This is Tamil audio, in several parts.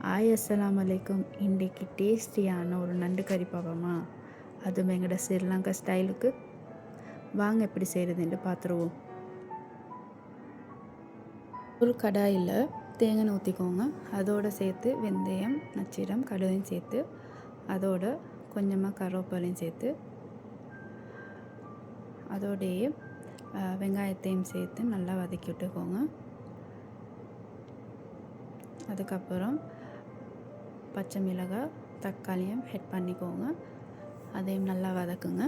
அஸ்ஸலாமு அலைக்கும். இன்றைக்கி டேஸ்டியான ஒரு நண்டு கறி பார்ப்போமா? அதுவும் எங்களோட ஸ்ரீலங்கா ஸ்டைலுக்கு. வாங்க எப்படி செய்கிறதுன்னு பார்த்துருவோம். ஒரு கடாயில் தேங்காய் ஊற்றிக்கோங்க. அதோடு சேர்த்து வெந்தயம், நச்சீரம், கடுகையும் சேர்த்து, அதோட கொஞ்சமாக கருவேப்பிலையும் சேர்த்து, அதோடையே வெங்காயத்தையும் சேர்த்து நல்லா வதக்கி விட்டுக்கோங்க. அதுக்கப்புறம் பச்சை மிளகாய், தக்காளியும் ஹெட் பண்ணிக்கோங்க. அதையும் நல்லா வதக்குங்க.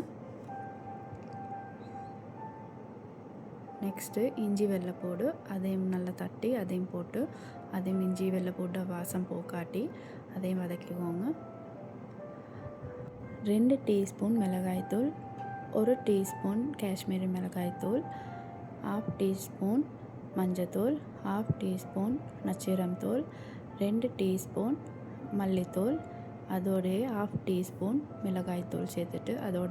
நெக்ஸ்ட்டு இஞ்சி வெள்ளைப்பூடு, அதையும் நல்லா தட்டி அதையும் போட்டு, அதையும் இஞ்சி வெள்ளைப்பூட வாசம் போக்காட்டி அதையும் வதக்கிக்கோங்க. 2 டீஸ்பூன் மிளகாய்த்தூள், 1 டீஸ்பூன் காஷ்மீரி மிளகாய்த்தூள், 1/2 டீஸ்பூன் மஞ்சத்தூள், 1/2 டீஸ்பூன் நச்சீரம் தூள், 2 டீஸ்பூன் மல்லித்தூள், அதோடைய 1/2 டீஸ்பூன் மிளகாய்த்தூள் சேர்த்துட்டு, அதோட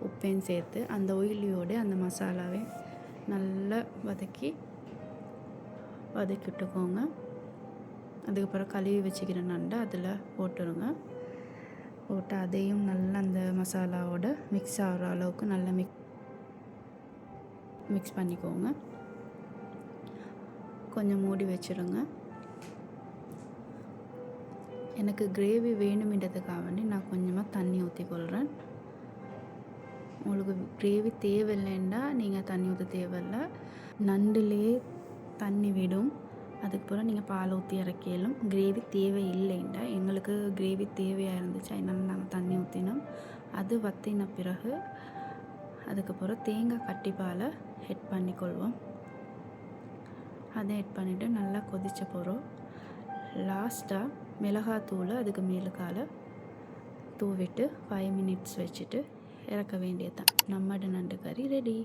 உப்பையும் சேர்த்து அந்த ஒயிலியோடு அந்த மசாலாவை நல்லா வதக்கி விட்டுக்கோங்க. அதுக்கப்புறம் கழுவி வச்சுக்கிற நண்டை அதில் போட்டுருங்க. போட்டு அதையும் நல்லா அந்த மசாலாவோட மிக்ஸ் ஆகிற அளவுக்கு நல்லா மிக்ஸ் பண்ணிக்கோங்க. கொஞ்சம் மூடி வச்சுருங்க. எனக்கு கிரேவி வேணுமின்றதுக்காக வேண்டி நான் கொஞ்சமாக தண்ணி ஊற்றிக்கொள்கிறேன். உங்களுக்கு கிரேவி தேவையில்லைன்னா நீங்கள் தண்ணி ஊற்ற தேவையில்லை. நண்டுலேயே தண்ணி விடும். அதுக்கப்புறம் நீங்கள் பால் ஊற்றி இறக்கியலும். கிரேவி தேவை இல்லைண்டா, எங்களுக்கு கிரேவி தேவையாக இருந்துச்சு, அதனால நாங்கள் தண்ணி ஊற்றினோம். அது வற்றின பிறகு அதுக்கப்புறம் தேங்காய் கட்டிப்பாலை ஹெட் பண்ணிக்கொள்வோம். அதை ஹெட் பண்ணிவிட்டு நல்லா கொதிச்ச போகிறோம். லாஸ்ட்டாக மிளகாத்தூளை அதுக்கு மேலுக்கால தூவிட்டு 5 மினிட்ஸ் வச்சுட்டு இறக்க வேண்டியது தான். நம்மட நண்டு கறி ரெடி.